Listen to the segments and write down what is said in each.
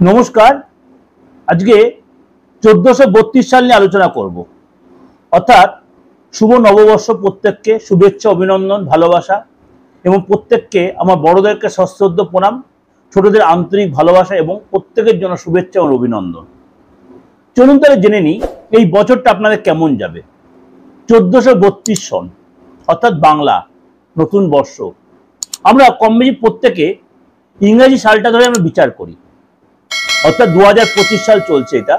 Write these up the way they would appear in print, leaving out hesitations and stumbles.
নমস্কার। আজকে 1432 সাল নিয়ে আলোচনা করব। অর্থাৎ শুভ নববর্ষ, প্রত্যেককে শুভেচ্ছা, অভিনন্দন, ভালোবাসা এবং প্রত্যেককে আমার বড়দেরকে সশ্রদ্ধ প্রণাম, ছোটদের আন্তরিক ভালোবাসা এবং প্রত্যেকের জন্য শুভেচ্ছা এবং অভিনন্দন। চলুন তাহলে জেনে নিই এই বছরটা আপনাদের কেমন যাবে। 1432 সন অর্থাৎ বাংলা নতুন বর্ষ। আমরা কম বেশি প্রত্যেকে ইংরেজি সালটা ধরে আমরা বিচার করি, অর্থাৎ 2025 সাল চলছে, এটা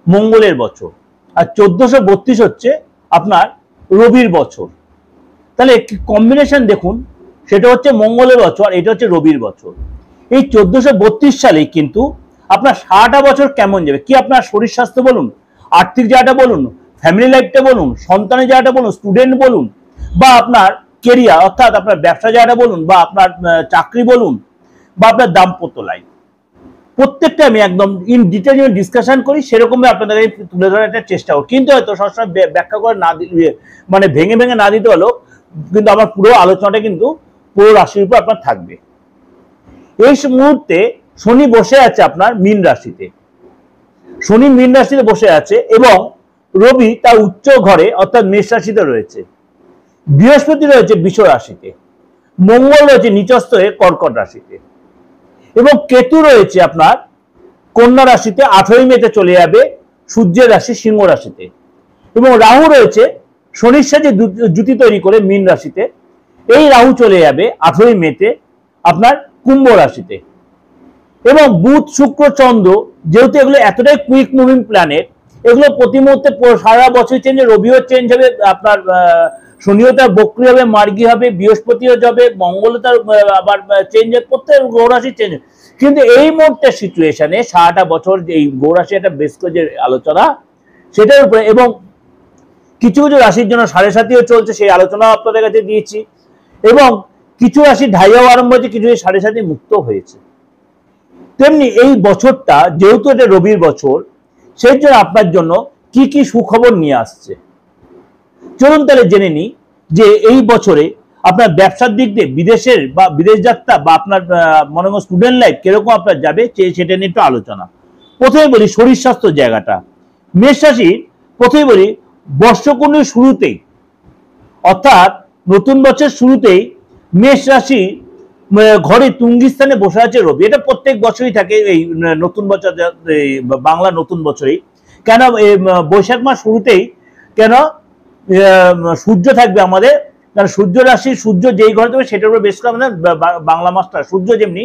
মঙ্গলের বছর। আর 1432 হচ্ছে আপনার রবির বছর। তাহলে কম্বিনেশন দেখুন, সেটা হচ্ছে মঙ্গলের বছর, এটা হচ্ছে রবির বছর। এই 1432 সালেই কিন্তু আপনার সারাটা বছর কেমন যাবে, কি আপনার শরীর স্বাস্থ্য বলুন, আর্থিক জায়গাটা বলুন, ফ্যামিলি লাইফটা বলুন, সন্তানের জায়গাটা বলুন, স্টুডেন্ট বলুন, বা আপনার কেরিয়ার অর্থাৎ আপনার ব্যবসা জায়গাটা বলুন, বা আপনার চাকরি বলুন, বা আপনার দাম্পত্য লাইফ, প্রত্যেকটা আমি একদম ইন ডিটেইল ডিসকাশন করি, সেরকমই আপনাদের তুলে ধরার একটা চেষ্টা করি। কিন্তু হয়তো সবসময় ব্যাখ্যা করে না দিলে, মানে ভেঙে ভেঙে না দিতে হলেও কিন্তু আমার পুরো আলোচনাটা কিন্তু পুরো রাশির উপর আপনার থাকবে। এই মুহূর্তে শনি বসে আছে আপনার মীন রাশিতে, শনি মীন রাশিতে বসে আছে এবং রবি তার উচ্চ ঘরে অর্থাৎ মেষ রাশিতে রয়েছে, বৃহস্পতি রয়েছে বৃষ রাশিতে, মঙ্গল রয়েছে নিচস্থ হয়ে কর্কট রাশিতে এবং কেতু রয়েছে আপনার কন্যা রাশিতে, 18 মেতে চলে যাবে সূর্যের রাশি সিংহ রাশিতে, এবং রাহু রয়েছে শনির সাথে জুতি তৈরি করে মীন রাশিতে। এই রাহু চলে যাবে 18 মেতে আপনার কুম্ভ রাশিতে। এবং বুধ শুক্র চন্দ্র, যেহেতু এগুলো এতটাই কুইক মুভিং প্ল্যানেট, এগুলো প্রতি মুহূর্তে সারা বছর চেঞ্জ, রবিও চেঞ্জ হবে, আপনার শনিও তার বক্রী হবে, মার্গী হবে, বৃহস্পতিও যাবে, মঙ্গলও তার আবার চেঞ্জ হবে, প্রত্যেক গ্রহরাশি চেঞ্জ হবে। কিন্তু এই মুহূর্তে সিচুয়েশনে সারাটা বছর এই গ্রহরাশি একটা বেশ করে যে আলোচনা সেটার উপরে, এবং কিছু কিছু রাশির জন্য 7.5ও চলছে, সেই আলোচনা আপনাদের কাছে দিয়েছি, এবং কিছু রাশি ঢাইয়াও আরম্ভ হয়েছে, কিছু 7.5 মুক্ত হয়েছে। তেমনি এই বছরটা যেহেতু এটা রবির বছর, সেই জন্য আপনার জন্য কি কি সুখবর নিয়ে আসছে চলুন তাহলে জেনে নিই যে এই বছরে আপনার ব্যবসার দিক দিয়ে বিদেশের বা বিদেশ যাত্রা বা আপনার মনে হয় স্টুডেন্ট লাইফ কিরকম আপনার যাবে সেটা নিয়ে একটু আলোচনা। প্রথমে বলি শরীর স্বাস্থ্য জায়গাটা। মেষ রাশির প্রথমে বলি বর্ষকুণ্ডির শুরুতেই অর্থাৎ নতুন বছর শুরুতেই মেষ রাশি ঘরে তুঙ্গি স্থানে বসে আছে রবি। এটা প্রত্যেক বছরই থাকে এই নতুন বছর, বাংলা নতুন বছরেই। কেন বৈশাখ মাস শুরুতেই কেন সূর্য থাকবে আমাদের, কারণ সূর্য রাশি, সূর্য যেই ঘরে থাকবে সেটার উপর বেশ করে আমাদের বাংলা মাসটা, সূর্য যেমনি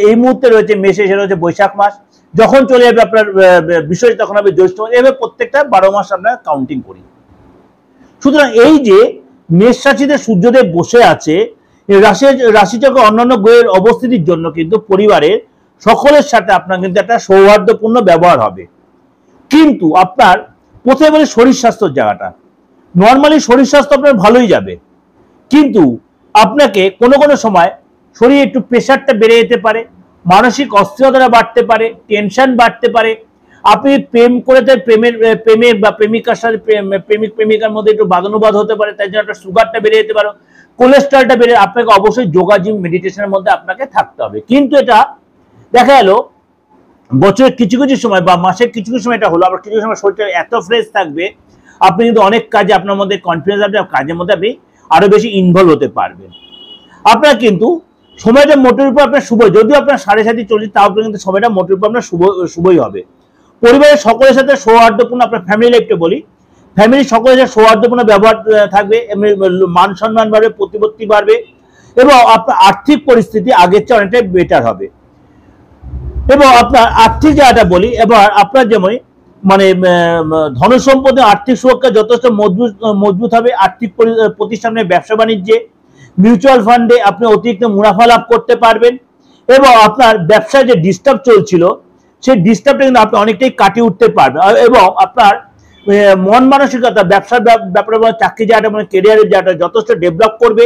এই মুহূর্তে রয়েছে মেষে, সেটা হচ্ছে বৈশাখ মাস। যখন চলে যাবে আপনার বিষয় তখন হবে জ্যৈষ্ঠ মাস। এভাবে প্রত্যেকটা 12 মাস আমরা কাউন্টিং করি। সুতরাং এই যে মেষ রাশিতে সূর্যদেব বসে আছে, রাশিচক্রে অন্যান্য গ্রহের অবস্থিতির জন্য কিন্তু পরিবারের সকলের সাথে আপনার কিন্তু একটা সৌহার্দ্যপূর্ণ ব্যবহার হবে। কিন্তু আপনার প্রথমে বলি শরীর স্বাস্থ্যের জায়গাটা। নর্মালি শরীর স্বাস্থ্য আপনার ভালোই যাবে, কিন্তু আপনাকে কোনো কোনো সময় শরীরে একটু প্রেশারটা বেড়ে যেতে পারে, মানসিক অস্থিরতা বাড়তে পারে, টেনশন বাড়তে পারে। আপনি প্রেম করে প্রেমের বা প্রেমিকার সাথে প্রেমিকার মধ্যে একটু বাদানুবাদ হতে পারে, তাই জন্য আপনার সুগারটা বেড়ে যেতে পারে, কোলেস্ট্রলটা বেড়ে। আপনাকে অবশ্যই যোগা, জিম, মেডিটেশনের মধ্যে আপনাকে থাকতে হবে। কিন্তু এটা দেখা গেল বছরের কিছু কিছু সময় বা মাসের কিছু কিছু সময় এটা হলো, আবার কিছু সময় শরীরটা এত ফ্রেশ থাকবে আপনি কিন্তু অনেক কাজে আপনার মধ্যে কনফিডেন্স আসবে, কাজের মধ্যে আপনি আরো বেশি ইনভলভ হতে পারবেন। আপনার কিন্তু সময়টা মোটের উপর আপনার শুভ, যদিও আপনার 7.5 চলছে, তাও কিন্তু সময়টা মোটের উপর আপনার শুভই হবে। পরিবারের সকলের সাথে সৌহার্দ্যপূর্ণ, আপনার ফ্যামিলি লাইফটা বলি, ফ্যামিলি সকলের সাথে সৌহার্দ্যপূর্ণ ব্যবহার থাকবে, মান সম্মান বাড়বে, প্রতিপত্তি বাড়বে, এবং আপনার আর্থিক পরিস্থিতি আগের চেয়ে অনেকটাই বেটার হবে। এবং আপনার আর্থিক জায়গাটা বলি, এবার আপনার যেমন মানে ধনসম্পদে আর্থিক সুরক্ষা যথেষ্ট মজবুত হবে। আর্থিক প্রতিষ্ঠানে, ব্যবসা বাণিজ্যে, মিউচুয়াল ফান্ডে আপনি অতিরিক্ত মুনাফা লাভ করতে পারবেন, এবং আপনার ব্যবসায় যে ডিস্টার্ব চলছিল সেই ডিস্টার্বটা কিন্তু আপনি অনেকটাই কাটিয়ে উঠতে পারবেন। এবং আপনার মন মানসিকতা, ব্যবসার ব্যাপারে, চাকরি জায়গাটা, মানে কেরিয়ারের জায়গাটা যথেষ্ট ডেভেলপ করবে।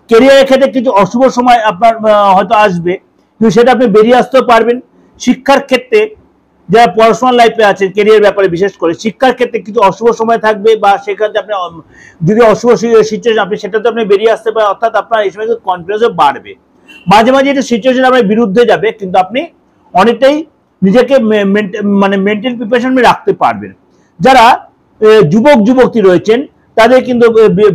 কেরিয়ারের ক্ষেত্রে কিছু অশুভ সময় আপনার হয়তো আসবে, কিন্তু সেটা আপনি বেরিয়ে আসতেও পারবেন। শিক্ষার ক্ষেত্রে যারা পড়াশোনার লাইফে আছেন, কেরিয়ার ব্যাপারে বিশেষ করে শিক্ষার ক্ষেত্রে কিছু অশুভ সময় থাকবে, বা সেখানে আপনি যদি অশুভ সিচুয়েশন আপনি সেটাতে আপনি বেরিয়ে আসতে পারেন। অর্থাৎ আপনার এই সময় কনফিডেন্সও বাড়বে। মাঝে মাঝে এটা সিচুয়েশন আপনার বিরুদ্ধে যাবে, কিন্তু আপনি অনেকটাই নিজেকে মানে মেন্টাল প্রিপারেশন রাখতে পারবেন। যারা যুবক যুবতী রয়েছেন তাদের কিন্তু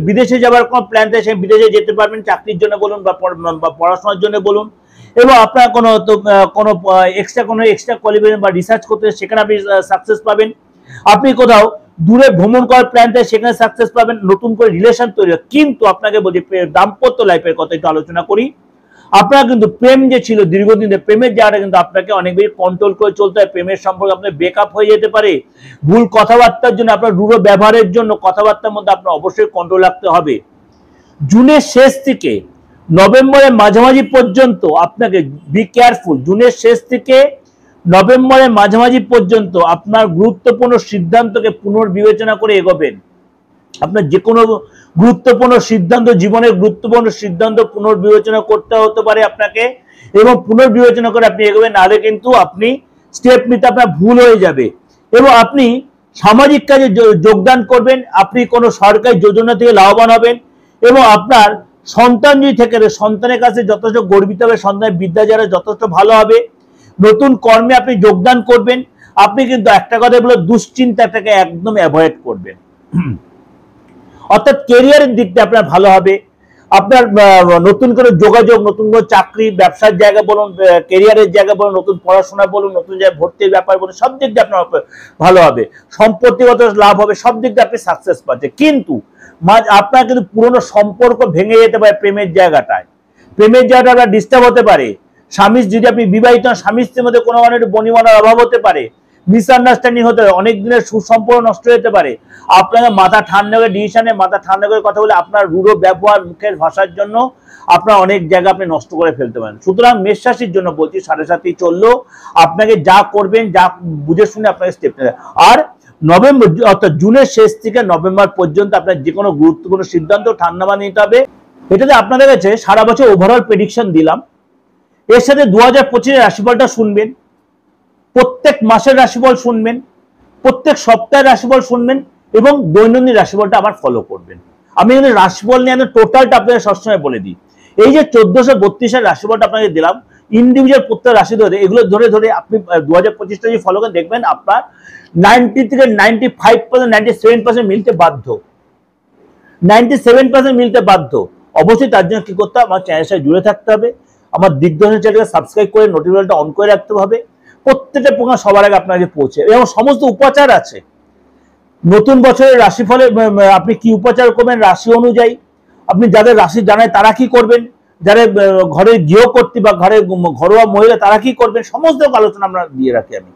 বিদেশে যাওয়ার কোনো প্ল্যান থাকে, সে বিদেশে যেতে পারবেন, চাকরির জন্য বলুন বা পড়াশোনার জন্য বলুন, এবং আপনার কোনো এক্সট্রা কোয়ালিফিকেশন বা রিসার্চ করতে সেখানে আপনি সাকসেস পাবেন। আপনি কোথাও দূরে ভ্রমণ করার প্ল্যান থাকে সেখানে সাকসেস পাবেন, নতুন করে রিলেশন তৈরি হয়। কিন্তু আপনাকে বলছি দাম্পত্য লাইফের কথা একটু আলোচনা করি। আপনার কিন্তু প্রেম যে ছিল দীর্ঘদিন প্রেমের জায়গাটা কিন্তু আপনাকে অনেক বেশি কন্ট্রোল করে চলতে হয়। প্রেমের সম্পর্কে আপনার ব্রেকআপ হয়ে যেতে পারে, ভুল কথাবার্তার জন্য, আপনার রূঢ় ব্যবহারের জন্য কথাবার্তার মধ্যে আপনার অবশ্যই কন্ট্রোল রাখতে হবে। জুনের শেষ থেকে নভেম্বরের মাঝামাঝি পর্যন্ত আপনাকে বি কেয়ারফুল। জুনের শেষ থেকে নভেম্বরের মাঝামাঝি পর্যন্ত আপনার গুরুত্বপূর্ণ সিদ্ধান্তকে পুনর্বিবেচনা করে এগোবেন। আপনার যে কোনো গুরুত্বপূর্ণ সিদ্ধান্ত, জীবনের গুরুত্বপূর্ণ সিদ্ধান্ত পুনর্বিবেচনা করতে হতে পারে আপনাকে, এবং পুনর্বিবেচনা করে আপনি এগোবেন, নাহলে কিন্তু আপনি স্টেপ নিতে আপনার ভুল হয়ে যাবে। এবং আপনি সামাজিক কাজে যোগদান করবেন, আপনি কোনো সরকারি যোজনা থেকে লাভবান হবেন, এবং আপনার সন্তান যদি থেকে সন্তানের কাছে যথেষ্ট গর্বিত হবে, সন্তানের বিদ্যা যারা যথেষ্ট ভালো হবে, নতুন কর্মে আপনি যোগদান করবেন। আপনি কিন্তু একটা কথা বলে দুশ্চিন্তাটাকে একদম অ্যাভয়েড করবেন। অর্থাৎ কেরিয়ারের দিকটা আপনার ভালো হবে, আপনার নতুন করে যোগাযোগ, নতুন করে চাকরি, ব্যবসার জায়গা বলুন, কেরিয়ারের জায়গা বলুন, নতুন পড়াশোনা বলুন, নতুন জায়গায় ভর্তির ব্যাপার বলুন, সব দিক দিয়ে আপনার ভালো হবে, সম্পত্তিগত লাভ হবে, সব দিক দিয়ে আপনি সাকসেস পাচ্ছেন। কিন্তু আপনার কিন্তু পুরনো সম্পর্ক ভেঙে যেতে পারে প্রেমের জায়গাটায়, প্রেমের জায়গাটা আপনার ডিস্টার্ব হতে পারে। স্বামী যদি আপনি বিবাহিত, স্বামী স্ত্রীর মধ্যে কোনো মানে বনিবনার অভাব হতে পারে, মিসআন্ডারস্ট্যান্ডিং হতে পারে, অনেক দিনের সুসম্পর্ক নষ্ট হতে পারে। আপনাকে মাথা ঠান্ডা করে ডিসিশনে মাথা ঠান্ডা করে কথা বলে আপনার রূঢ় ব্যবহার, মুখের ভাষার জন্য আপনার অনেক জায়গা আপনি নষ্ট করে ফেলতে পারেন। সুতরাং মেষ রাশির জন্য বলছি 7.5 চললো, আপনাকে যা করবেন যা বুঝে শুনে আপনাকে স্টেপ নেবেন। আর নভেম্বর অর্থাৎ জুনের শেষ থেকে নভেম্বর পর্যন্ত আপনার যে কোনো গুরুত্বপূর্ণ সিদ্ধান্ত ঠান্ডা মাথায় নিতে হবে। এটাতে আপনাদের কাছে সারা বছর ওভারঅল প্রেডিকশন দিলাম। এর সাথে 2025-এর রাশিফলটা শুনবেন, প্রত্যেক মাসের রাশিফল শুনবেন, প্রত্যেক সপ্তাহের রাশিফল শুনবেন, এবং দৈনন্দিন রাশিফলটা আবার ফলো করবেন। আমি কিন্তু রাশিফল নিয়ে টোটালটা আপনাদের সবসময় বলে দিই। এই যে 1432-এর রাশিফলটা আপনাকে দিলাম, ইন্ডিভিজুয়াল প্রত্যেক রাশি ধরে এগুলো ধরে ধরে আপনি 2025টা যদি ফলো করে দেখবেন, আপনার 90 থেকে 95%, 97% মিলতে বাধ্য, 97% মিলতে বাধ্য। অবশ্যই তার জন্য কি করতে হবে, আমার চ্যানেলের সাথে জুড়ে থাকতে হবে, আমার দিগদর্শন চ্যানেলকে সাবস্ক্রাইব করে নোটিফিকেশনটা অন করে রাখতে হবে, প্রত্যেকটা প্রোগ্রাম সবার আগে আপনাকে পৌঁছে। এবং সমস্ত উপাচার আছে নতুন বছরের রাশিফলে, আপনি কি উপাচার করবেন রাশি অনুযায়ী, আপনি যাদের রাশি জানায় তারা কি করবেন, যারা ঘরের গৃহকর্ত্রী বা ঘরের ঘরোয়া মহিলা তারা কি করবেন, সমস্ত আলোচনা আমরা দিয়ে রাখি আমি।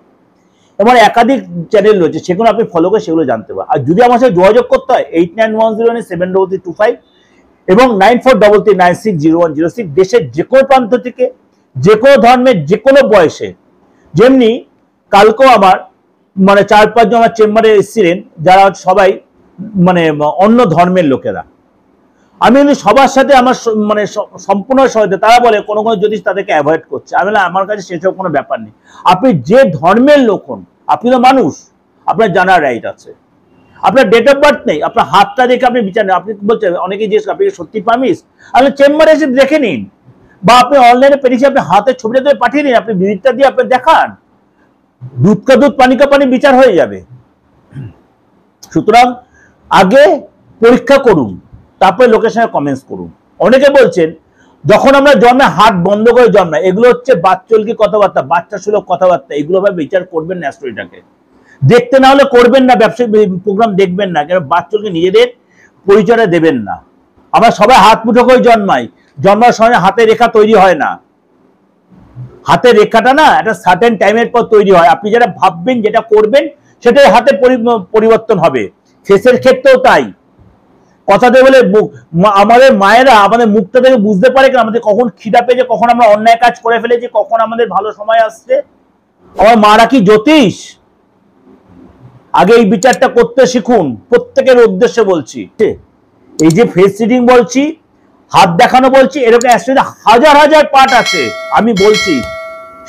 আমার একাধিক চ্যানেল রয়েছে, সেগুলো আপনি ফলো করে সেগুলো জানতে পারেন। আর যদি আমার সাথে যোগাযোগ করতে হয় 8910973325 এবং 9433960106, দেশের যে কোনো প্রান্ত থেকে, যে কোনো ধর্মের, যে কোনো বয়সে। যেমনি কালকেও আমার মানে 4-5 জন আমার চেম্বারে এসেছিলেন, যারা সবাই মানে অন্য ধর্মের লোকেরা। আমি কিন্তু সবার সাথে আমার মানে সম্পূর্ণ সহায়তা। তারা বলে কোনো কোনো জ্যোতিষ তাদেরকে অ্যাভয়েড করছে। আমি বললাম আমার কাছে সেসব কোনো ব্যাপার নেই, আপনি যে ধর্মের লোক হন, আপনি তো মানুষ, আপনার জানার রাইট আছে। আপনার ডেট অফ বার্থ নেই, আপনার হাতটা দেখে আপনি বিচার নেই। আপনি বলছেন, অনেকেই জিজ্ঞেস আপনি সত্যি পামিস, আপনি চেম্বারে এসে দেখে নিন, বা আপনি অনলাইনে পেরেছি আপনি হাতের ছবিটা দিয়ে পাঠিয়ে নিন, আপনি ভিজিটটা দিয়ে আপনি দেখান, দুধ কা দুধ পানি কা পানি বিচার হয়ে যাবে। সুতরাং আগে পরীক্ষা করুন, তারপরে লোকের সঙ্গে কমেন্টস করুন। অনেকে বলছেন যখন আমরা জন্মে হাত বন্ধ করে জন্মাই, এগুলো হচ্ছে বাচ্চলকি কথাবার্তা, বাচ্চা সুলভ কথাবার্তা, এগুলো ভাবে বিচার করবেন না। স্টোরিটাকে দেখতে না হলে করবেন না, ব্যবসায়িক প্রোগ্রাম দেখবেন না, কেন বাচ্চলকে নিজেদের পরিচয় দেবেন না। আমরা সবাই হাত মুঠো করে জন্মাই, জন্মার সময় হাতের রেখা তৈরি হয় না, হাতের রেখাটা না একটা সার্টেন টাইমের পর তৈরি হয়। আপনি যেটা ভাববেন, যেটা করবেন, সেটাই হাতে পরিবর্তন হবে। ফেসের ক্ষেত্রেও তাই। কথাতে বলে আমাদের মায়েরা আমাদের মুখটা থেকে বুঝতে পারে কেন আমাদের কখন খিদা পেয়েছে, কখন আমরা অন্যায় কাজ করে ফেলেছি, কখন আমাদের ভালো সময় আসছে। আমার মারা কি জ্যোতিষ? আগে এই বিচারটা করতে শিখুন, প্রত্যেকের উদ্দেশ্যে বলছি। এই যে ফেস রিডিং বলছি, হাত দেখানো বলছি, এরকম হাজার হাজার পার্ট আছে। আমি বলছি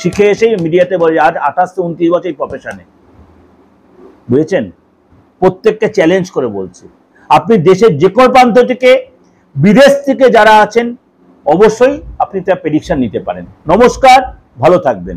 শিখে এসে মিডিয়াতে বলছি, আজ 28 থেকে 29 বছর এই প্রফেশনে, বুঝেছেন? প্রত্যেককে চ্যালেঞ্জ করে বলছি। আপনি দেশের যে কোনো প্রান্ত থেকে, বিদেশ থেকে যারা আছেন, অবশ্যই আপনি তার প্রেডিকশন নিতে পারেন। নমস্কার, ভালো থাকবেন।